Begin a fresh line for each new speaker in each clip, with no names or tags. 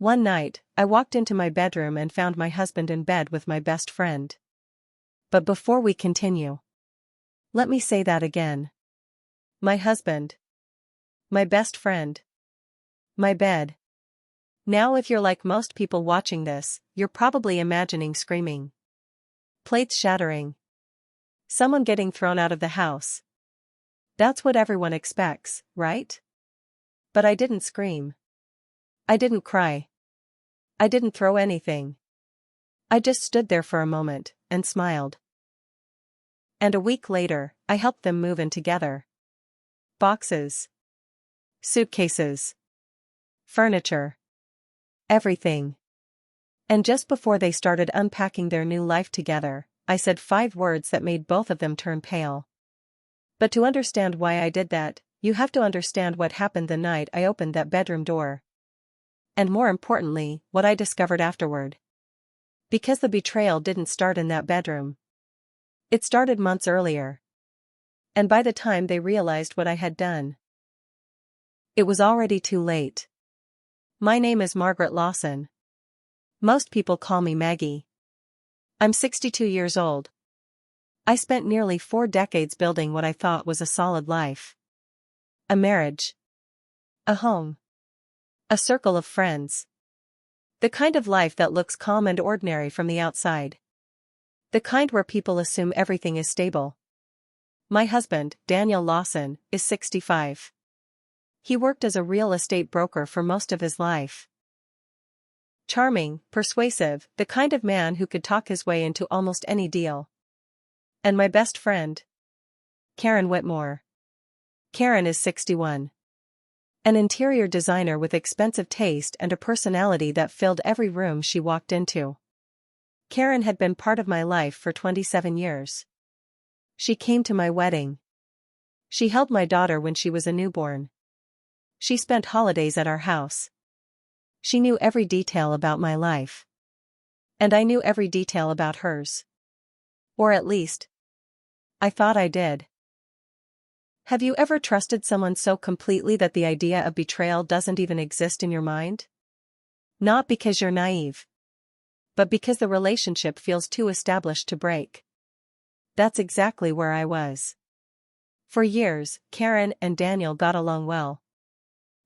One night, I walked into my bedroom and found my husband in bed with my best friend. But before we continue, let me say that again. My husband. My best friend. My bed. Now if you're like most people watching this, you're probably imagining screaming. Plates shattering. Someone getting thrown out of the house. That's what everyone expects, right? But I didn't scream. I didn't cry. I didn't throw anything. I just stood there for a moment, and smiled. And a week later, I helped them move in together. Boxes. Suitcases. Furniture. Everything. And just before they started unpacking their new life together, I said 5 words that made both of them turn pale. But to understand why I did that, you have to understand what happened the night I opened that bedroom door. And more importantly, what I discovered afterward. Because the betrayal didn't start in that bedroom. It started months earlier. And by the time they realized what I had done, it was already too late. My name is Margaret Lawson. Most people call me Maggie. I'm 62 years old. I spent nearly 4 decades building what I thought was a solid life. A marriage. A home. A circle of friends. The kind of life that looks calm and ordinary from the outside. The kind where people assume everything is stable. My husband, Daniel Lawson, is 65. He worked as a real estate broker for most of his life. Charming, persuasive, the kind of man who could talk his way into almost any deal. And my best friend? Karen Whitmore. Karen is 61. An interior designer with expensive taste and a personality that filled every room she walked into. Karen had been part of my life for 27 years. She came to my wedding. She held my daughter when she was a newborn. She spent holidays at our house. She knew every detail about my life. And I knew every detail about hers. Or at least, I thought I did. Have you ever trusted someone so completely that the idea of betrayal doesn't even exist in your mind? Not because you're naive, but because the relationship feels too established to break. That's exactly where I was. For years, Karen and Daniel got along well.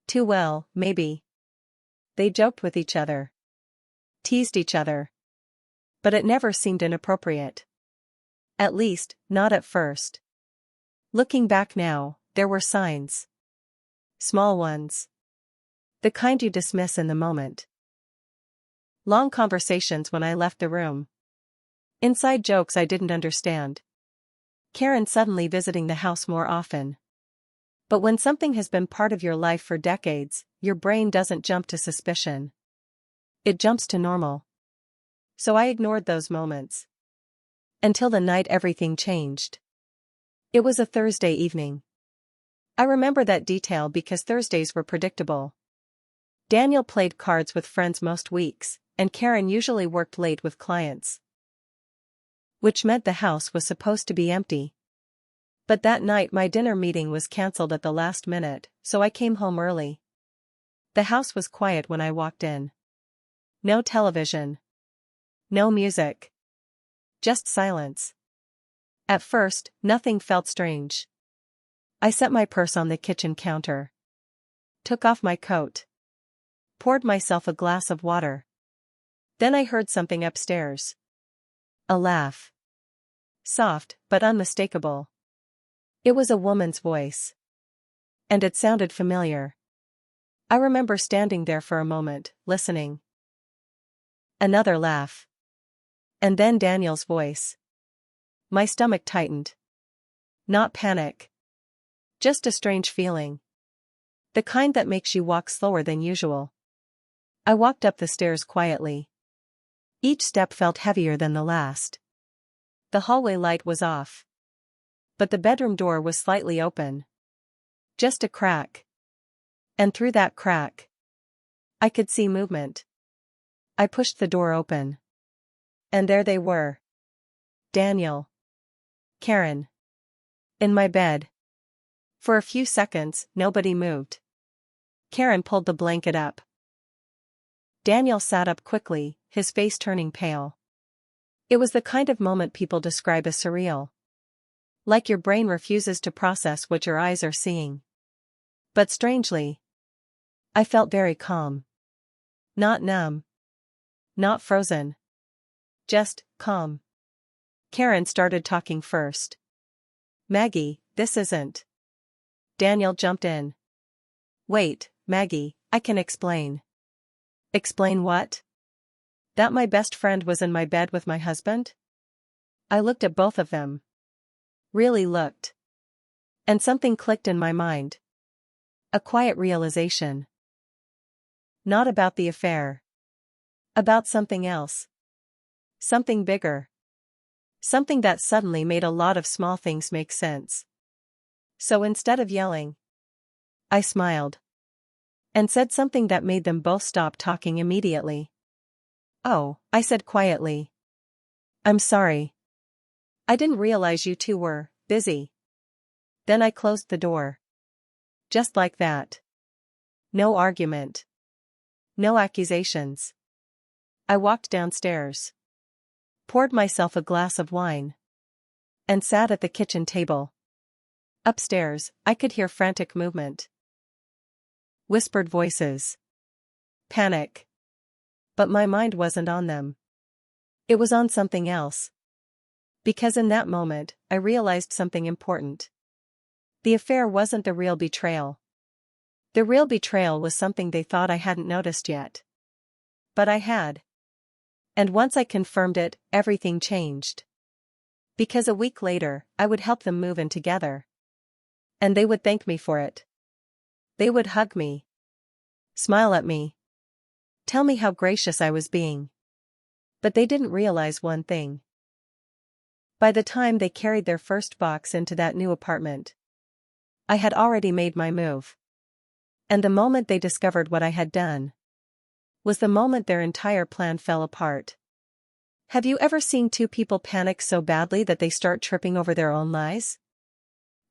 Too well, maybe. They joked with each other. Teased each other. But it never seemed inappropriate. At least, not at first. Looking back now, there were signs. Small ones. The kind you dismiss in the moment. Long conversations when I left the room. Inside jokes I didn't understand. Karen suddenly visiting the house more often. But when something has been part of your life for decades, your brain doesn't jump to suspicion. It jumps to normal. So I ignored those moments. Until the night everything changed. It was a Thursday evening. I remember that detail because Thursdays were predictable. Daniel played cards with friends most weeks, and Karen usually worked late with clients. Which meant the house was supposed to be empty. But that night my dinner meeting was cancelled at the last minute, so I came home early. The house was quiet when I walked in. No television. No music. Just silence. At first, nothing felt strange. I set my purse on the kitchen counter. Took off my coat. Poured myself a glass of water. Then I heard something upstairs. A laugh. Soft, but unmistakable. It was a woman's voice. And it sounded familiar. I remember standing there for a moment, listening. Another laugh. And then Daniel's voice. My stomach tightened. Not panic. Just a strange feeling. The kind that makes you walk slower than usual. I walked up the stairs quietly. Each step felt heavier than the last. The hallway light was off. But the bedroom door was slightly open. Just a crack. And through that crack, I could see movement. I pushed the door open. And there they were. Daniel. Karen. In my bed. For a few seconds, nobody moved. Karen pulled the blanket up. Daniel sat up quickly, his face turning pale. It was the kind of moment people describe as surreal. Like your brain refuses to process what your eyes are seeing. But strangely, I felt very calm. Not numb. Not frozen. Just calm. Karen started talking first. Maggie, this isn't. Daniel jumped in. Wait, Maggie, I can explain. Explain what? That my best friend was in my bed with my husband? I looked at both of them. Really looked. And something clicked in my mind. A quiet realization. Not about the affair. About something else. Something bigger. Something that suddenly made a lot of small things make sense. So instead of yelling, I smiled. And said something that made them both stop talking immediately. Oh, I said quietly. I'm sorry. I didn't realize you two were busy. Then I closed the door. Just like that. No argument. No accusations. I walked downstairs. Poured myself a glass of wine. And sat at the kitchen table. Upstairs, I could hear frantic movement. Whispered voices. Panic. But my mind wasn't on them. It was on something else. Because in that moment, I realized something important. The affair wasn't the real betrayal. The real betrayal was something they thought I hadn't noticed yet. But I had. And once I confirmed it, everything changed. Because a week later, I would help them move in together. And they would thank me for it. They would hug me. Smile at me. Tell me how gracious I was being. But they didn't realize one thing. By the time they carried their first box into that new apartment, I had already made my move. And the moment they discovered what I had done was the moment their entire plan fell apart. Have you ever seen two people panic so badly that they start tripping over their own lies?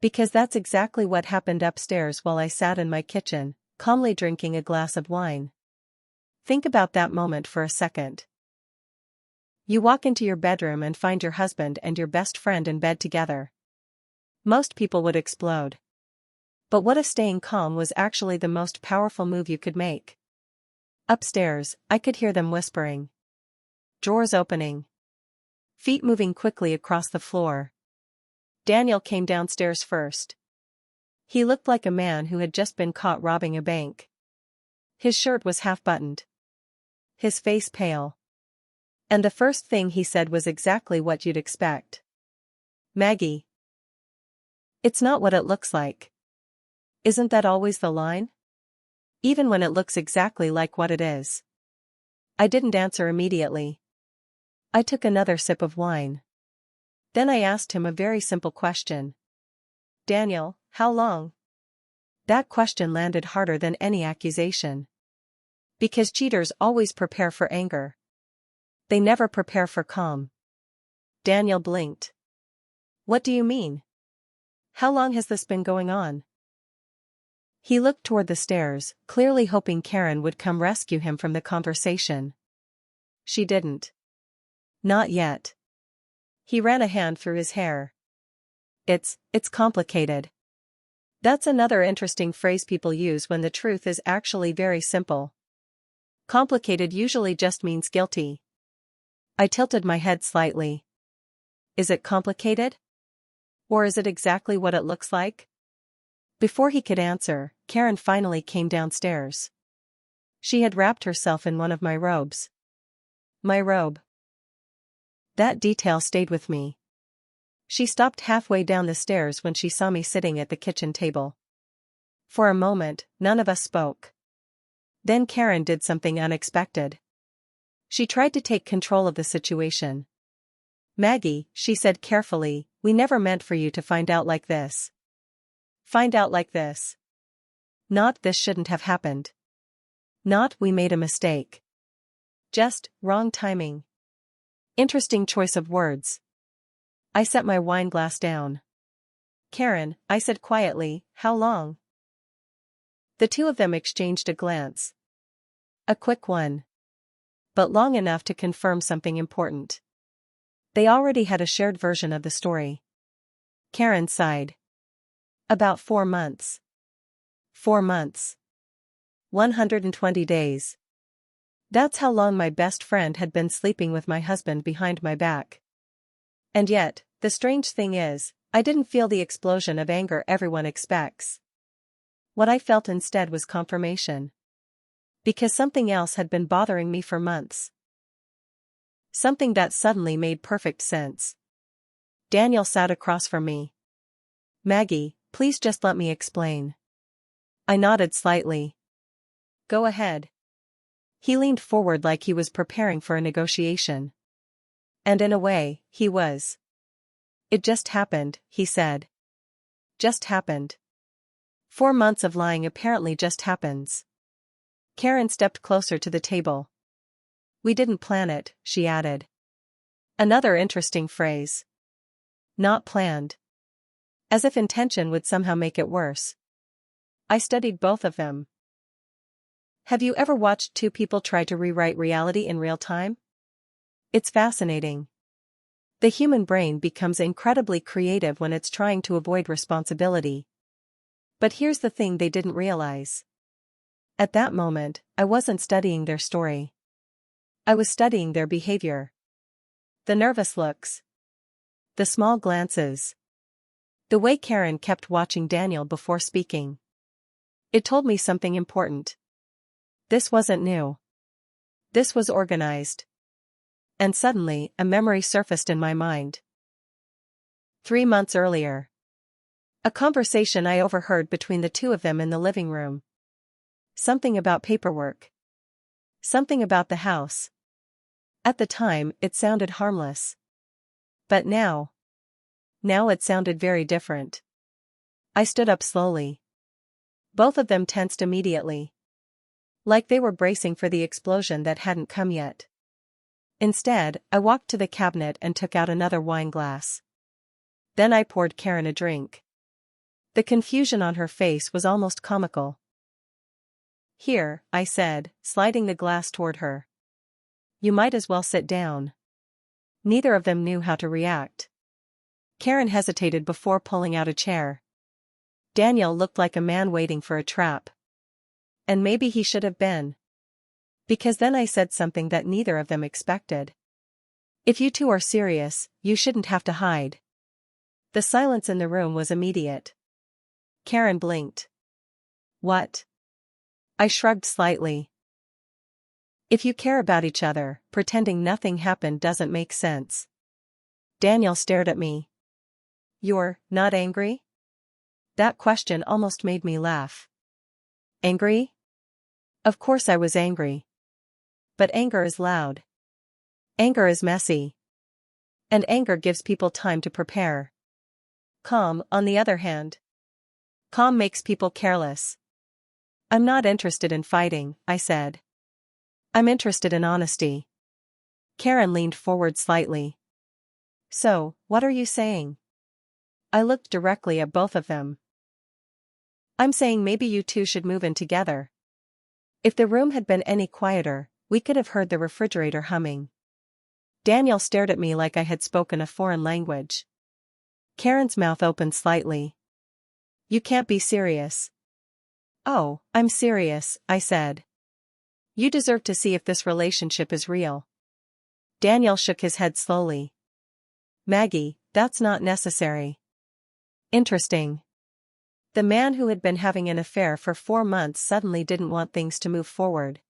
Because that's exactly what happened upstairs while I sat in my kitchen, calmly drinking a glass of wine. Think about that moment for a second. You walk into your bedroom and find your husband and your best friend in bed together. Most people would explode. But what if staying calm was actually the most powerful move you could make? Upstairs, I could hear them whispering. Drawers opening. Feet moving quickly across the floor. Daniel came downstairs first. He looked like a man who had just been caught robbing a bank. His shirt was half-buttoned. His face pale. And the first thing he said was exactly what you'd expect. Maggie. It's not what it looks like. Isn't that always the line? Even when it looks exactly like what it is. I didn't answer immediately. I took another sip of wine. Then I asked him a very simple question. Daniel, how long? That question landed harder than any accusation. Because cheaters always prepare for anger. They never prepare for calm. Daniel blinked. What do you mean? How long has this been going on? He looked toward the stairs, clearly hoping Karen would come rescue him from the conversation. She didn't. Not yet. He ran a hand through his hair. It's complicated. That's another interesting phrase people use when the truth is actually very simple. Complicated usually just means guilty. I tilted my head slightly. Is it complicated? Or is it exactly what it looks like? Before he could answer, Karen finally came downstairs. She had wrapped herself in one of my robes. My robe. That detail stayed with me. She stopped halfway down the stairs when she saw me sitting at the kitchen table. For a moment, none of us spoke. Then Karen did something unexpected. She tried to take control of the situation. Maggie, she said carefully, we never meant for you to find out like this. Find out like this. Not this shouldn't have happened. Not we made a mistake. Just wrong timing. Interesting choice of words. I set my wine glass down. Karen, I said quietly, how long? The two of them exchanged a glance. A quick one. but long enough to confirm something important. They already had a shared version of the story. Karen sighed. About 4 months. 4 months. 120 days. That's how long my best friend had been sleeping with my husband behind my back. And yet, the strange thing is, I didn't feel the explosion of anger everyone expects. What I felt instead was confirmation. Because something else had been bothering me for months. Something that suddenly made perfect sense. Daniel sat across from me. Maggie, please just let me explain. I nodded slightly. Go ahead. He leaned forward like he was preparing for a negotiation. And in a way, he was. It just happened, he said. Just happened. 4 months of lying apparently just happens. Karen stepped closer to the table. We didn't plan it, she added. Another interesting phrase. Not planned. As if intention would somehow make it worse. I studied both of them. Have you ever watched two people try to rewrite reality in real time? It's fascinating. The human brain becomes incredibly creative when it's trying to avoid responsibility. But here's the thing they didn't realize. At that moment, I wasn't studying their story. I was studying their behavior. The nervous looks. The small glances. The way Karen kept watching Daniel before speaking. It told me something important. This wasn't new. This was organized. And suddenly, a memory surfaced in my mind. 3 months earlier. A conversation I overheard between the two of them in the living room. Something about paperwork. Something about the house. At the time, it sounded harmless. But now it sounded very different. I stood up slowly. Both of them tensed immediately. Like they were bracing for the explosion that hadn't come yet. Instead, I walked to the cabinet and took out another wine glass. Then I poured Karen a drink. The confusion on her face was almost comical. Here, I said, sliding the glass toward her. You might as well sit down. Neither of them knew how to react. Karen hesitated before pulling out a chair. Daniel looked like a man waiting for a trap. And maybe he should have been. Because then I said something that neither of them expected. If you two are serious, you shouldn't have to hide. The silence in the room was immediate. Karen blinked. What? I shrugged slightly. If you care about each other, pretending nothing happened doesn't make sense. Daniel stared at me. You're not angry? That question almost made me laugh. Angry? Of course I was angry. But anger is loud. Anger is messy. And anger gives people time to prepare. Calm, on the other hand. Calm makes people careless. I'm not interested in fighting, I said. I'm interested in honesty. Karen leaned forward slightly. So, what are you saying? I looked directly at both of them. I'm saying maybe you two should move in together. If the room had been any quieter, we could have heard the refrigerator humming. Daniel stared at me like I had spoken a foreign language. Karen's mouth opened slightly. You can't be serious. Oh, I'm serious, I said. You deserve to see if this relationship is real. Daniel shook his head slowly. Maggie, that's not necessary. Interesting. The man who had been having an affair for 4 months suddenly didn't want things to move forward.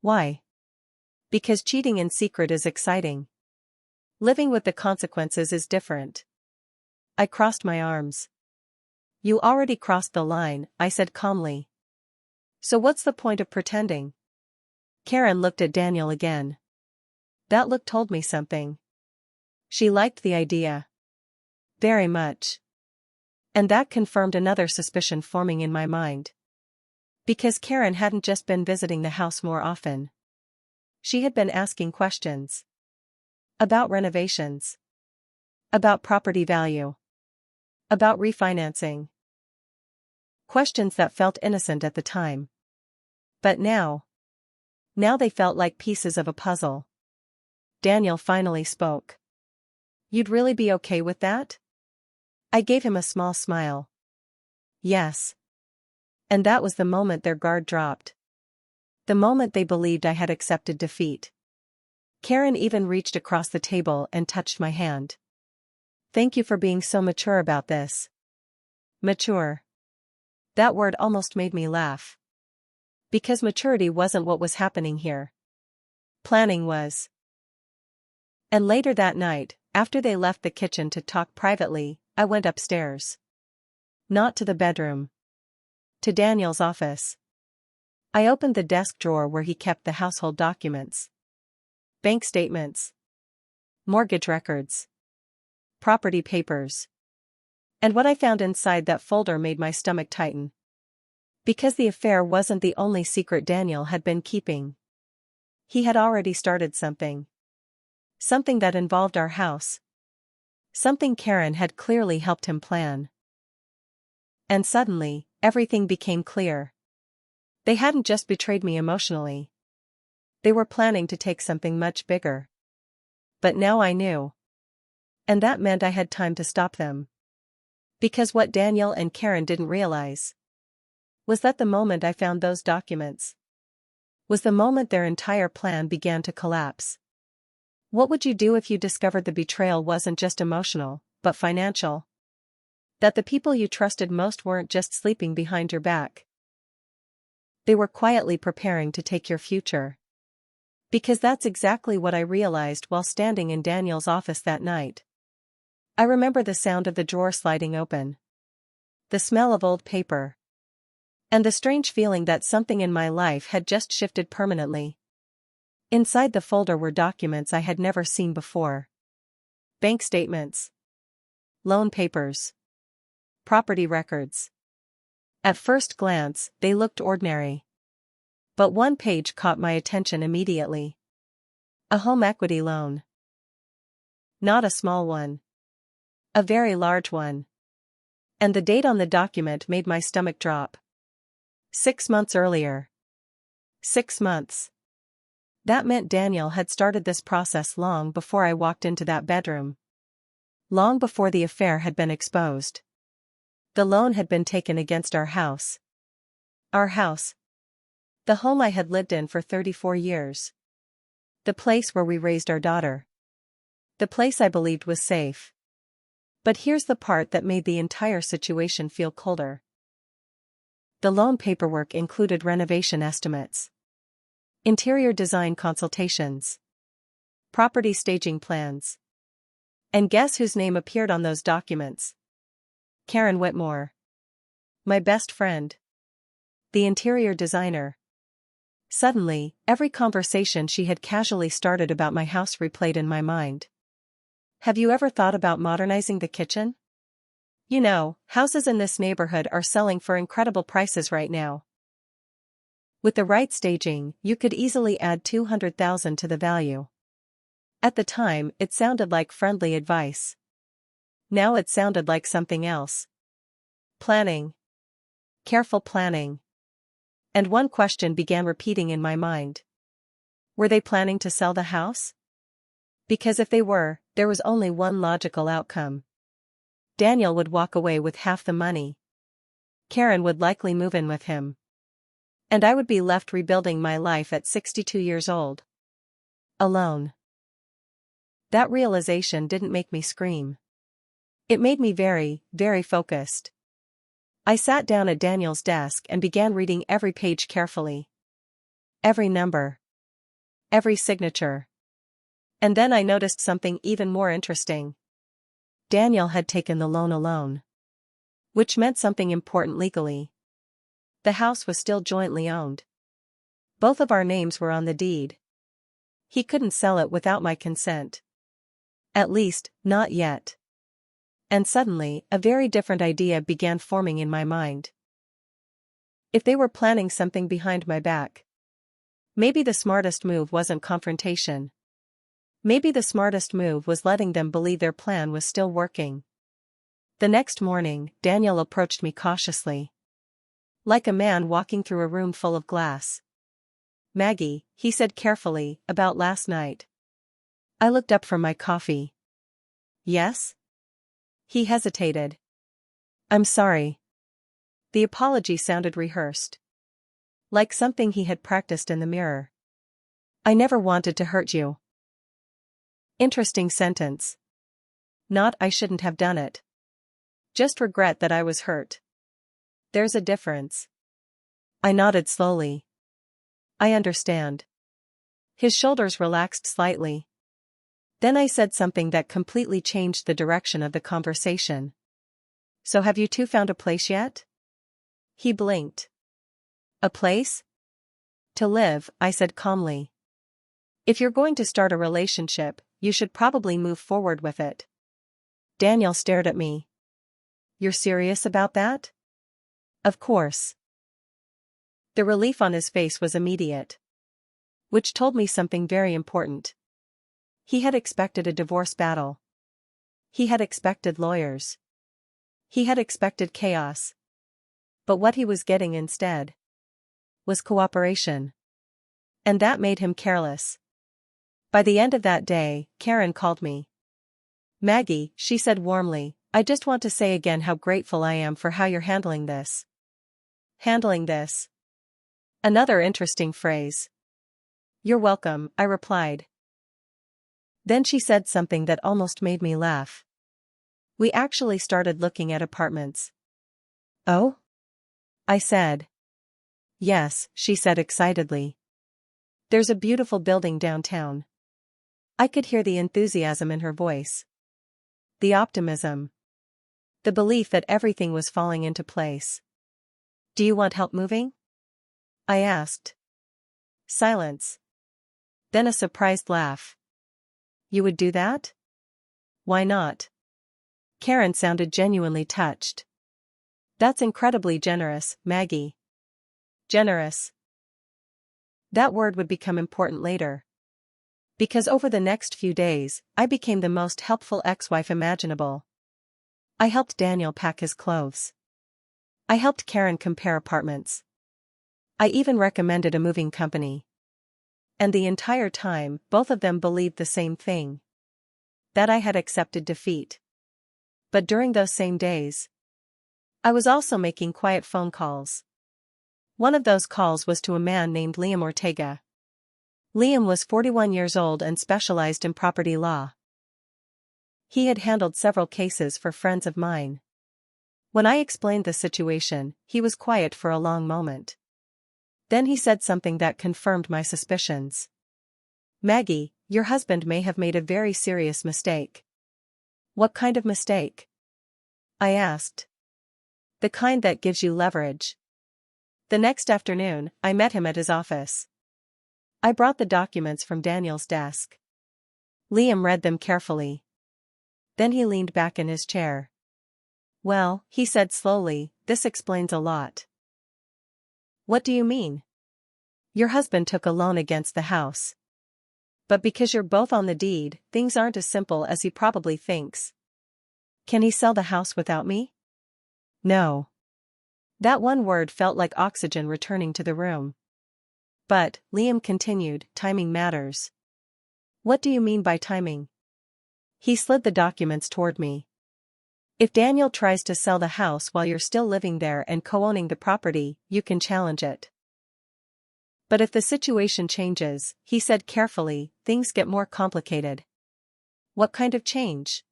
Why? Because cheating in secret is exciting. Living with the consequences is different. I crossed my arms. You already crossed the line, I said calmly. So what's the point of pretending? Karen looked at Daniel again. That look told me something. She liked the idea. Very much. And that confirmed another suspicion forming in my mind. Because Karen hadn't just been visiting the house more often. She had been asking questions. About renovations. About property value. About refinancing. Questions that felt innocent at the time. But now. Now they felt like pieces of a puzzle. Daniel finally spoke. "You'd really be okay with that?" I gave him a small smile. "Yes." And that was the moment their guard dropped. The moment they believed I had accepted defeat. Karen even reached across the table and touched my hand. "Thank you for being so mature about this." Mature. That word almost made me laugh. Because maturity wasn't what was happening here. Planning was. And later that night, after they left the kitchen to talk privately, I went upstairs. Not to the bedroom. To Daniel's office. I opened the desk drawer where he kept the household documents. Bank statements. Mortgage records. Property papers. And what I found inside that folder made my stomach tighten. Because the affair wasn't the only secret Daniel had been keeping. He had already started something. Something that involved our house. Something Karen had clearly helped him plan. And suddenly, everything became clear. They hadn't just betrayed me emotionally. They were planning to take something much bigger. But now I knew. And that meant I had time to stop them. Because what Daniel and Karen didn't realize was that the moment I found those documents was the moment their entire plan began to collapse. What would you do if you discovered the betrayal wasn't just emotional, but financial? That the people you trusted most weren't just sleeping behind your back. They were quietly preparing to take your future. Because that's exactly what I realized while standing in Daniel's office that night. I remember the sound of the drawer sliding open. The smell of old paper. And the strange feeling that something in my life had just shifted permanently. Inside the folder were documents I had never seen before. Bank statements. Loan papers. Property records. At first glance, they looked ordinary. But one page caught my attention immediately. A home equity loan. Not a small one. A very large one. And the date on the document made my stomach drop. 6 months earlier. 6 months. That meant Daniel had started this process long before I walked into that bedroom. Long before the affair had been exposed. The loan had been taken against our house. Our house. The home I had lived in for 34 years. The place where we raised our daughter. The place I believed was safe. But here's the part that made the entire situation feel colder. The loan paperwork included renovation estimates. Interior design consultations. Property staging plans. And guess whose name appeared on those documents? Karen Whitmore. My best friend. The interior designer. Suddenly, every conversation she had casually started about my house replayed in my mind. Have you ever thought about modernizing the kitchen? You know, houses in this neighborhood are selling for incredible prices right now. With the right staging, you could easily add $200,000 to the value. At the time, it sounded like friendly advice. Now it sounded like something else. Planning. Careful planning. And one question began repeating in my mind. Were they planning to sell the house? Because if they were, there was only one logical outcome. Daniel would walk away with half the money. Karen would likely move in with him. And I would be left rebuilding my life at 62 years old. Alone. That realization didn't make me scream. It made me very, very focused. I sat down at Daniel's desk and began reading every page carefully. Every number. Every signature. And then I noticed something even more interesting. Daniel had taken the loan alone. Which meant something important legally. The house was still jointly owned. Both of our names were on the deed. He couldn't sell it without my consent. At least, not yet. And suddenly, a very different idea began forming in my mind. If they were planning something behind my back. Maybe the smartest move wasn't confrontation. Maybe the smartest move was letting them believe their plan was still working. The next morning, Daniel approached me cautiously. Like a man walking through a room full of glass. Maggie, he said carefully, about last night. I looked up from my coffee. Yes? He hesitated. I'm sorry. The apology sounded rehearsed. Like something he had practiced in the mirror. I never wanted to hurt you. Interesting sentence. Not I shouldn't have done it. Just regret that I was hurt. There's a difference. I nodded slowly. I understand. His shoulders relaxed slightly. Then I said something that completely changed the direction of the conversation. So have you two found a place yet? He blinked. A place? To live, I said calmly. If you're going to start a relationship, you should probably move forward with it. Daniel stared at me. You're serious about that? Of course. The relief on his face was immediate. Which told me something very important. He had expected a divorce battle. He had expected lawyers. He had expected chaos. But what he was getting instead was cooperation. And that made him careless. By the end of that day, Karen called me. Maggie, she said warmly, I just want to say again how grateful I am for how you're handling this. Handling this. Another interesting phrase. You're welcome, I replied. Then she said something that almost made me laugh. We actually started looking at apartments. Oh? I said. Yes, she said excitedly. There's a beautiful building downtown. I could hear the enthusiasm in her voice. The optimism. The belief that everything was falling into place. Do you want help moving? I asked. Silence. Then a surprised laugh. You would do that? Why not? Karen sounded genuinely touched. That's incredibly generous, Maggie. Generous. That word would become important later. Because over the next few days, I became the most helpful ex-wife imaginable. I helped Daniel pack his clothes. I helped Karen compare apartments. I even recommended a moving company. And the entire time, both of them believed the same thing. That I had accepted defeat. But during those same days, I was also making quiet phone calls. One of those calls was to a man named Liam Ortega. Liam was 41 years old and specialized in property law. He had handled several cases for friends of mine. When I explained the situation, he was quiet for a long moment. Then he said something that confirmed my suspicions. Maggie, your husband may have made a very serious mistake. What kind of mistake? I asked. The kind that gives you leverage. The next afternoon, I met him at his office. I brought the documents from Daniel's desk. Liam read them carefully. Then he leaned back in his chair. Well, he said slowly, this explains a lot. What do you mean? Your husband took a loan against the house. But because you're both on the deed, things aren't as simple as he probably thinks. Can he sell the house without me? No. That one word felt like oxygen returning to the room. But, Liam continued, timing matters. What do you mean by timing? He slid the documents toward me. If Daniel tries to sell the house while you're still living there and co-owning the property, you can challenge it. But if the situation changes, he said carefully, things get more complicated. What kind of change?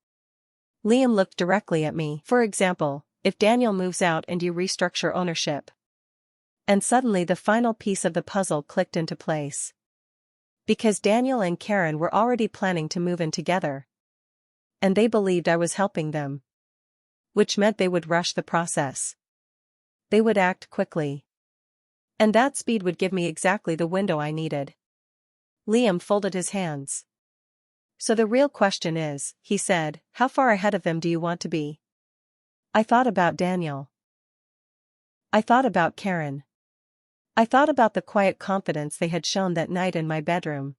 Liam looked directly at me. For example, if Daniel moves out and you restructure ownership. And suddenly the final piece of the puzzle clicked into place. Because Daniel and Karen were already planning to move in together. And they believed I was helping them. Which meant they would rush the process. They would act quickly. And that speed would give me exactly the window I needed. Liam folded his hands. So the real question is, he said, how far ahead of them do you want to be? I thought about Daniel. I thought about Karen. I thought about the quiet confidence they had shown that night in my bedroom.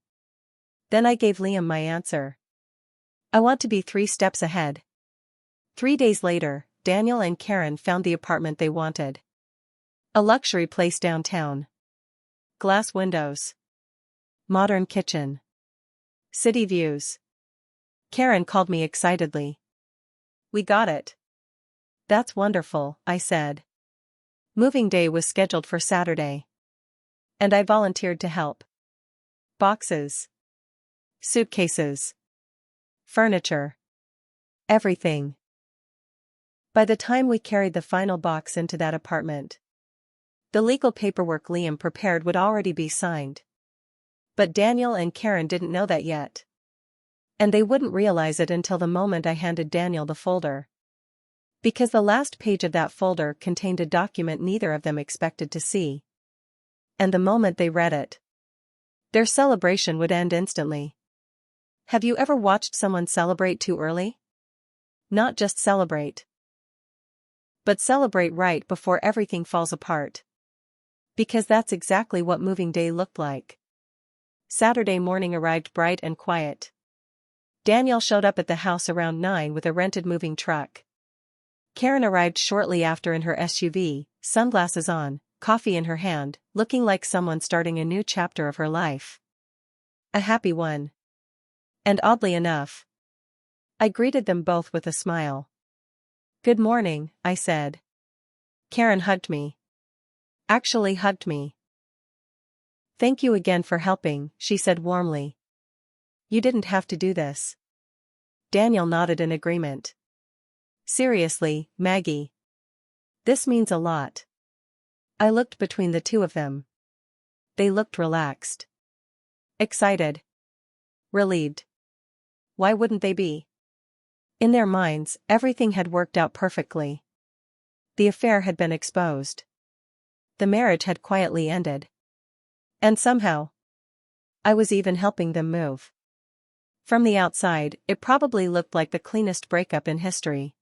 Then I gave Liam my answer. I want to be 3 steps ahead. 3 days later, Daniel and Karen found the apartment they wanted. A luxury place downtown. Glass windows. Modern kitchen. City views. Karen called me excitedly. We got it. That's wonderful, I said. Moving day was scheduled for Saturday. And I volunteered to help. Boxes. Suitcases. Furniture. Everything. By the time we carried the final box into that apartment, the legal paperwork Liam prepared would already be signed. But Daniel and Karen didn't know that yet. And they wouldn't realize it until the moment I handed Daniel the folder. Because the last page of that folder contained a document neither of them expected to see. And the moment they read it, their celebration would end instantly. Have you ever watched someone celebrate too early? Not just celebrate, but celebrate right before everything falls apart. Because that's exactly what moving day looked like. Saturday morning arrived bright and quiet. Daniel showed up at the house around 9 with a rented moving truck. Karen arrived shortly after in her SUV, sunglasses on, coffee in her hand, looking like someone starting a new chapter of her life. A happy one. And oddly enough, I greeted them both with a smile. Good morning, I said. Karen hugged me. Actually hugged me. Thank you again for helping, she said warmly. You didn't have to do this. Daniel nodded in agreement. Seriously, Maggie. This means a lot. I looked between the two of them. They looked relaxed. Excited. Relieved. Why wouldn't they be? In their minds, everything had worked out perfectly. The affair had been exposed. The marriage had quietly ended. And somehow, I was even helping them move. From the outside, it probably looked like the cleanest breakup in history.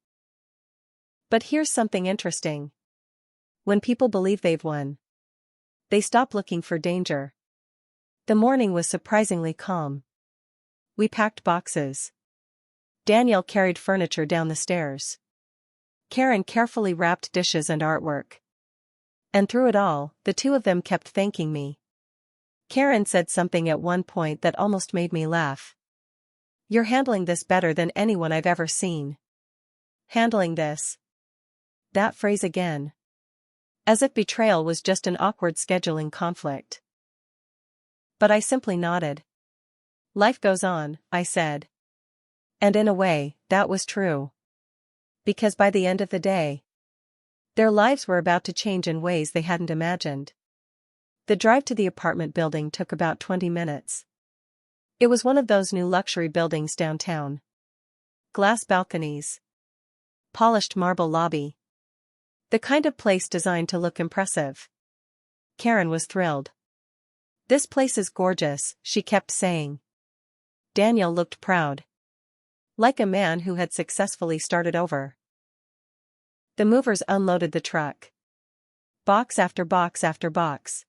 But here's something interesting. When people believe they've won, they stop looking for danger. The morning was surprisingly calm. We packed boxes. Daniel carried furniture down the stairs. Karen carefully wrapped dishes and artwork. And through it all, the two of them kept thanking me. Karen said something at one point that almost made me laugh. You're handling this better than anyone I've ever seen. Handling this. That phrase again. As if betrayal was just an awkward scheduling conflict. But I simply nodded. Life goes on, I said. And in a way, that was true. Because by the end of the day, their lives were about to change in ways they hadn't imagined. The drive to the apartment building took about 20 minutes. It was one of those new luxury buildings downtown. Glass balconies. Polished marble lobby. The kind of place designed to look impressive. Karen was thrilled. This place is gorgeous, she kept saying. Daniel looked proud. Like a man who had successfully started over. The movers unloaded the truck. Box after box after box.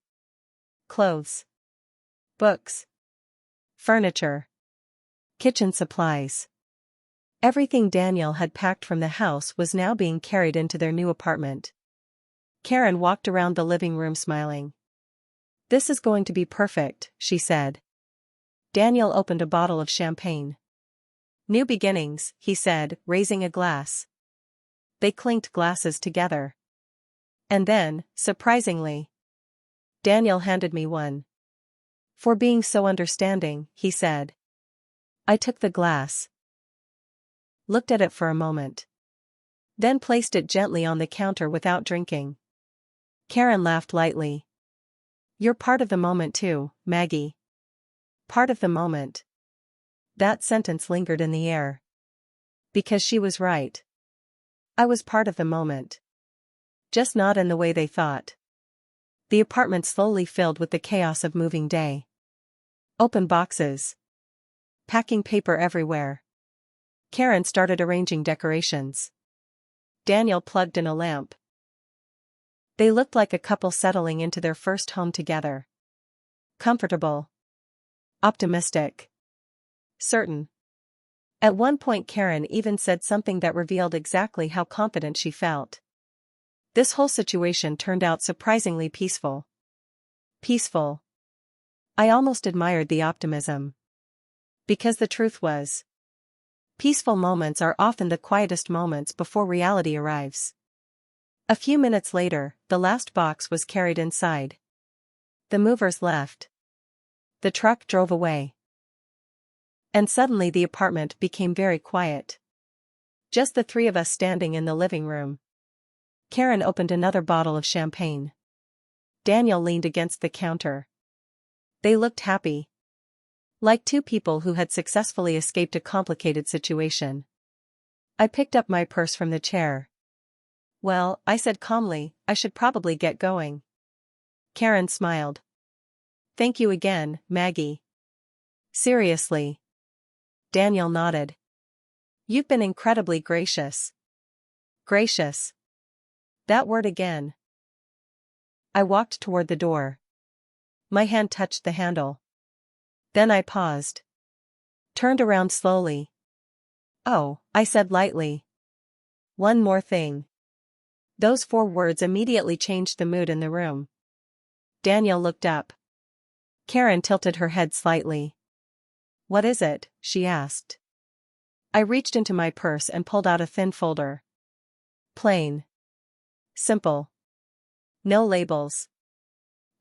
Clothes. Books. Furniture. Kitchen supplies. Everything Daniel had packed from the house was now being carried into their new apartment. Karen walked around the living room smiling. This is going to be perfect, she said. Daniel opened a bottle of champagne. New beginnings, he said, raising a glass. They clinked glasses together. And then, surprisingly, Daniel handed me one. For being so understanding, he said. I took the glass. Looked at it for a moment. Then placed it gently on the counter without drinking. Karen laughed lightly. You're part of the moment too, Maggie. Part of the moment. That sentence lingered in the air. Because she was right. I was part of the moment. Just not in the way they thought. The apartment slowly filled with the chaos of moving day. Open boxes. Packing paper everywhere. Karen started arranging decorations. Daniel plugged in a lamp. They looked like a couple settling into their first home together. Comfortable. Optimistic. Certain. At one point Karen even said something that revealed exactly how confident she felt. This whole situation turned out surprisingly peaceful. Peaceful. I almost admired the optimism. Because the truth was, peaceful moments are often the quietest moments before reality arrives. A few minutes later, the last box was carried inside. The movers left. The truck drove away. And suddenly the apartment became very quiet. Just the three of us standing in the living room. Karen opened another bottle of champagne. Daniel leaned against the counter. They looked happy. Like two people who had successfully escaped a complicated situation. I picked up my purse from the chair. Well, I said calmly, I should probably get going. Karen smiled. Thank you again, Maggie. Seriously. Daniel nodded. You've been incredibly gracious. Gracious. That word again. I walked toward the door. My hand touched the handle. Then I paused. Turned around slowly. Oh, I said lightly. One more thing. Those 4 words immediately changed the mood in the room. Daniel looked up. Karen tilted her head slightly. What is it? She asked. I reached into my purse and pulled out a thin folder. Plain. Simple. No labels.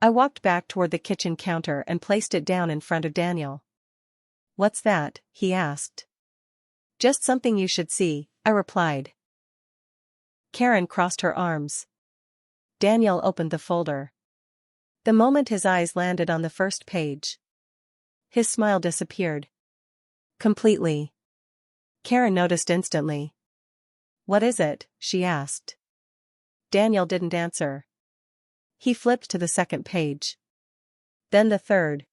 I walked back toward the kitchen counter and placed it down in front of Daniel. What's that? He asked. Just something you should see, I replied. Karen crossed her arms. Daniel opened the folder. The moment his eyes landed on the first page, his smile disappeared. Completely. Karen noticed instantly. What is it? She asked. Daniel didn't answer. He flipped to the second page. Then the third.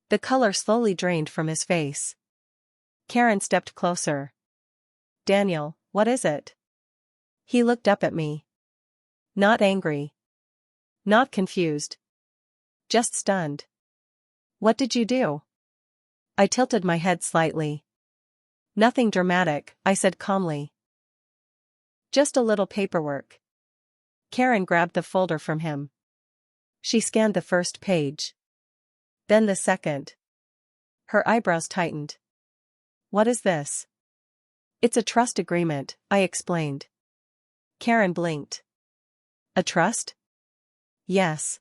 The color slowly drained from his face. Karen stepped closer. Daniel, what is it? He looked up at me. Not angry. Not confused. Just stunned. What did you do? I tilted my head slightly. Nothing dramatic, I said calmly. Just a little paperwork. Karen grabbed the folder from him. She scanned the first page. Then the second. Her eyebrows tightened. What is this? It's a trust agreement, I explained. Karen blinked. A trust? Yes.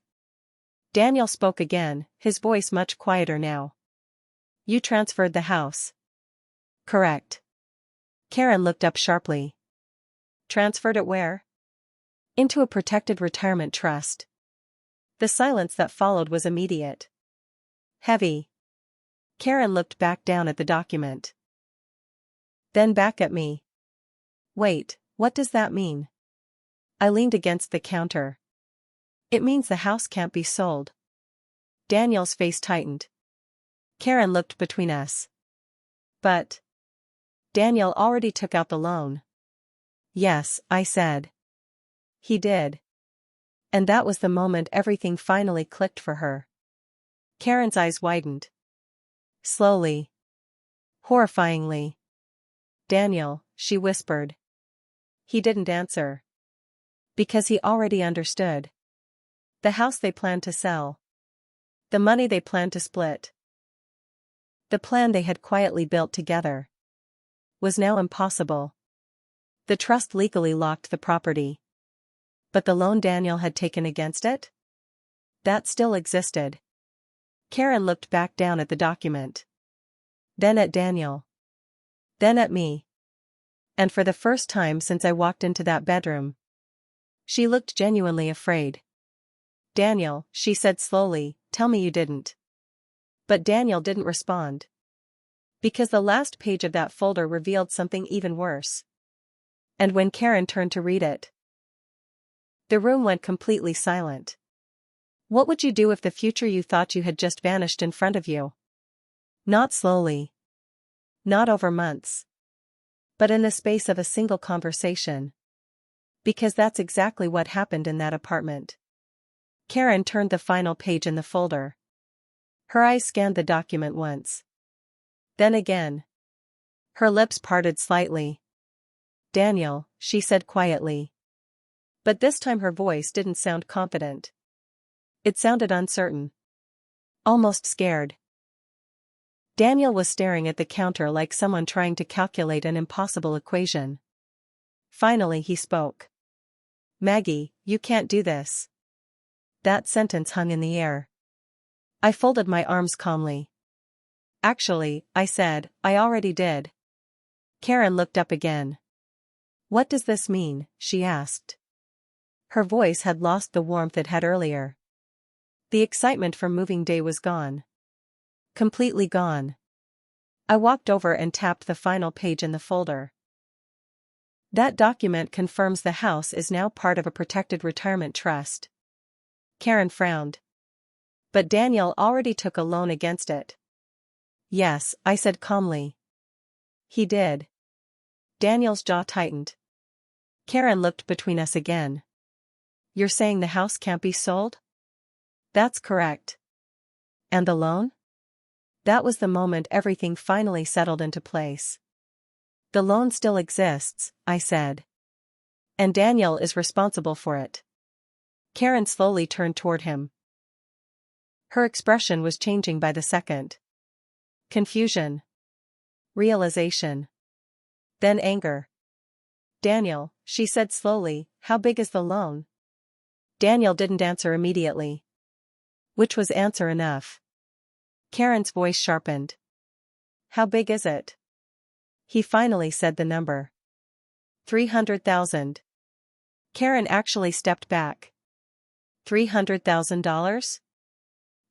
Daniel spoke again, his voice much quieter now. You transferred the house. Correct. Karen looked up sharply. Transferred it where? Into a protected retirement trust. The silence that followed was immediate. Heavy. Karen looked back down at the document. Then back at me. Wait, what does that mean? I leaned against the counter. It means the house can't be sold. Daniel's face tightened. Karen looked between us. But Daniel already took out the loan. Yes, I said. He did. And that was the moment everything finally clicked for her. Karen's eyes widened. Slowly. Horrifyingly. Daniel, she whispered. He didn't answer. Because he already understood. The house they planned to sell. The money they planned to split. The plan they had quietly built together. Was now impossible. The trust legally locked the property. But the loan Daniel had taken against it? That still existed. Karen looked back down at the document. Then at Daniel. Then at me. And for the first time since I walked into that bedroom, she looked genuinely afraid. Daniel, she said slowly, tell me you didn't. But Daniel didn't respond. Because the last page of that folder revealed something even worse. And when Karen turned to read it, the room went completely silent. What would you do if the future you thought you had just vanished in front of you? Not slowly. Not over months. But in the space of a single conversation. Because that's exactly what happened in that apartment. Karen turned the final page in the folder. Her eyes scanned the document once. Then again. Her lips parted slightly. Daniel, she said quietly. But this time her voice didn't sound confident. It sounded uncertain. Almost scared. Daniel was staring at the counter like someone trying to calculate an impossible equation. Finally he spoke. "Maggie, you can't do this." That sentence hung in the air. I folded my arms calmly. "Actually," I said, "I already did." Karen looked up again. "What does this mean?" she asked. Her voice had lost the warmth it had earlier. The excitement from moving day was gone. Completely gone. I walked over and tapped the final page in the folder. "That document confirms the house is now part of a protected retirement trust." Karen frowned. "But Daniel already took a loan against it." "Yes," I said calmly. "He did." Daniel's jaw tightened. Karen looked between us again. "You're saying the house can't be sold?" "That's correct." "And the loan?" That was the moment everything finally settled into place. "The loan still exists," I said. "And Daniel is responsible for it." Karen slowly turned toward him. Her expression was changing by the second. Confusion. Realization. Then anger. "Daniel," she said slowly, "how big is the loan?" Daniel didn't answer immediately. Which was answer enough. Karen's voice sharpened. "How big is it?" He finally said the number. 300,000. Karen actually stepped back. $300,000?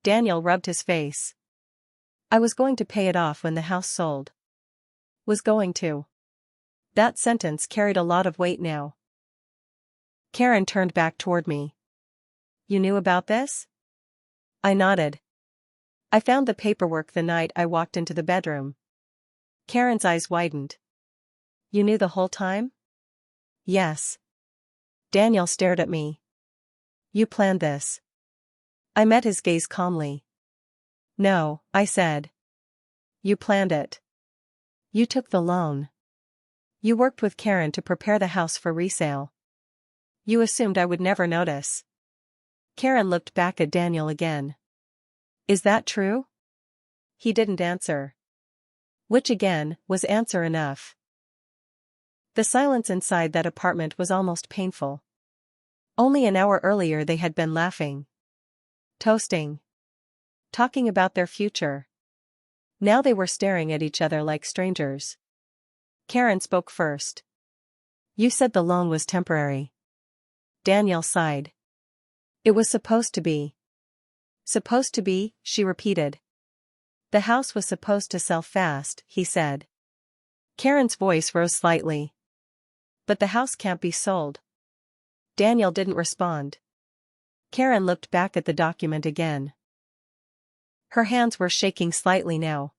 Daniel rubbed his face. "I was going to pay it off when the house sold." "Was going to." That sentence carried a lot of weight now. Karen turned back toward me. "You knew about this?" I nodded. "I found the paperwork the night I walked into the bedroom." Karen's eyes widened. "You knew the whole time?" "Yes." Daniel stared at me. "You planned this?" I met his gaze calmly. "No," I said. "You planned it. You took the loan. You worked with Karen to prepare the house for resale. You assumed I would never notice." Karen looked back at Daniel again. "Is that true?" He didn't answer. Which again, was answer enough. The silence inside that apartment was almost painful. Only an hour earlier they had been laughing. Toasting. Talking about their future. Now they were staring at each other like strangers. Karen spoke first. "You said the loan was temporary." Daniel sighed. "It was supposed to be." "Supposed to be," she repeated. "The house was supposed to sell fast," he said. Karen's voice rose slightly. "But the house can't be sold." Daniel didn't respond. Karen looked back at the document again. Her hands were shaking slightly now.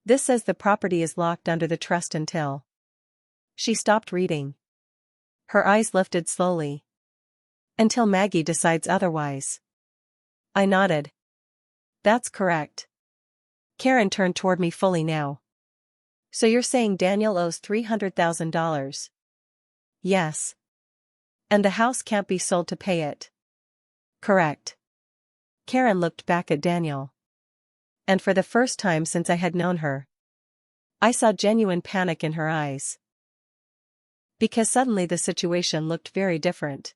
"This says the property is locked under the trust until." She stopped reading. Her eyes lifted slowly. "Until Maggie decides otherwise." I nodded. "That's correct." Karen turned toward me fully now. "So you're saying Daniel owes $300,000? "Yes." "And the house can't be sold to pay it?" "Correct." Karen looked back at Daniel. And for the first time since I had known her, I saw genuine panic in her eyes. Because suddenly the situation looked very different.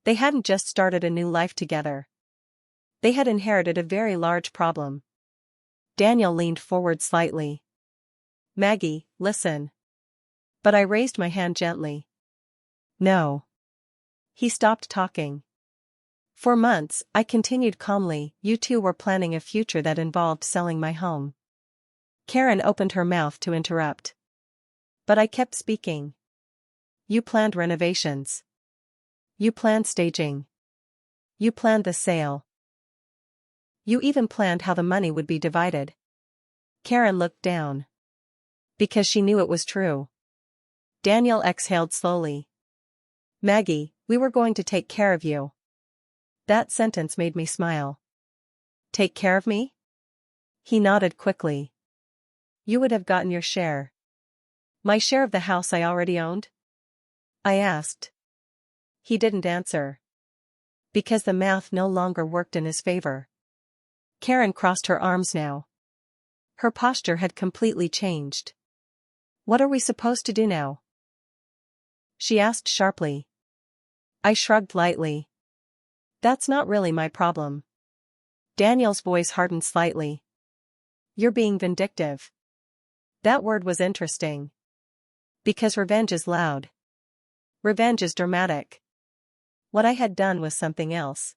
They hadn't just started a new life together. They had inherited a very large problem. Daniel leaned forward slightly. "Maggie, listen." But I raised my hand gently. "No." He stopped talking. "For months," I continued calmly, "you two were planning a future that involved selling my home." Karen opened her mouth to interrupt. But I kept speaking. "You planned renovations. You planned staging. You planned the sale. You even planned how the money would be divided." Karen looked down. Because she knew it was true. Daniel exhaled slowly. "Maggie, we were going to take care of you." That sentence made me smile. "Take care of me?" He nodded quickly. "You would have gotten your share." "My share of the house I already owned?" I asked. He didn't answer. Because the math no longer worked in his favor. Karen crossed her arms now. Her posture had completely changed. What are we supposed to do now? She asked sharply. I shrugged lightly. That's not really my problem. Daniel's voice hardened slightly. You're being vindictive. That word was interesting. Because revenge is loud. Revenge is dramatic. What I had done was something else.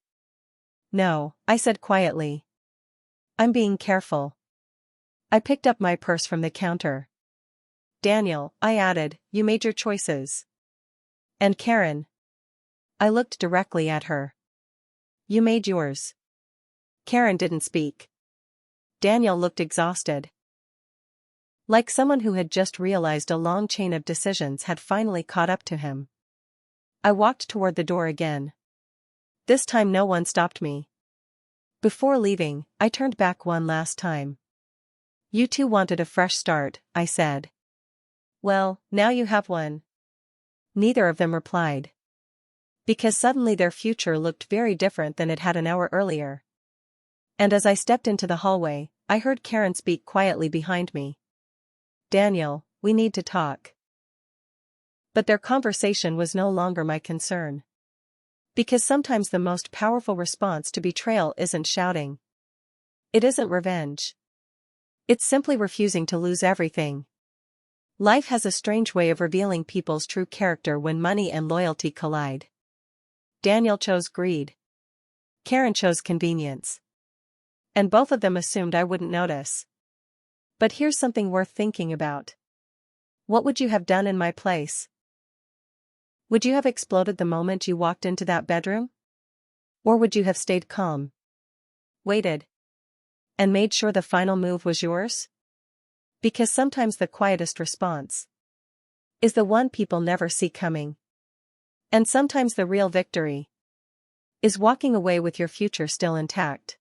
No, I said quietly. I'm being careful. I picked up my purse from the counter. Daniel, I added, you made your choices. And Karen. I looked directly at her. You made yours. Karen didn't speak. Daniel looked exhausted. Like someone who had just realized a long chain of decisions had finally caught up to him. I walked toward the door again. This time no one stopped me. Before leaving, I turned back one last time. You two wanted a fresh start, I said. Well, now you have one. Neither of them replied. Because suddenly their future looked very different than it had an hour earlier. And as I stepped into the hallway, I heard Karen speak quietly behind me. Daniel, we need to talk. But their conversation was no longer my concern. Because sometimes the most powerful response to betrayal isn't shouting. It isn't revenge. It's simply refusing to lose everything. Life has a strange way of revealing people's true character when money and loyalty collide. Daniel chose greed. Karen chose convenience. And both of them assumed I wouldn't notice. But here's something worth thinking about. What would you have done in my place? Would you have exploded the moment you walked into that bedroom? Or would you have stayed calm? Waited? And made sure the final move was yours? Because sometimes the quietest response is the one people never see coming. And sometimes the real victory is walking away with your future still intact.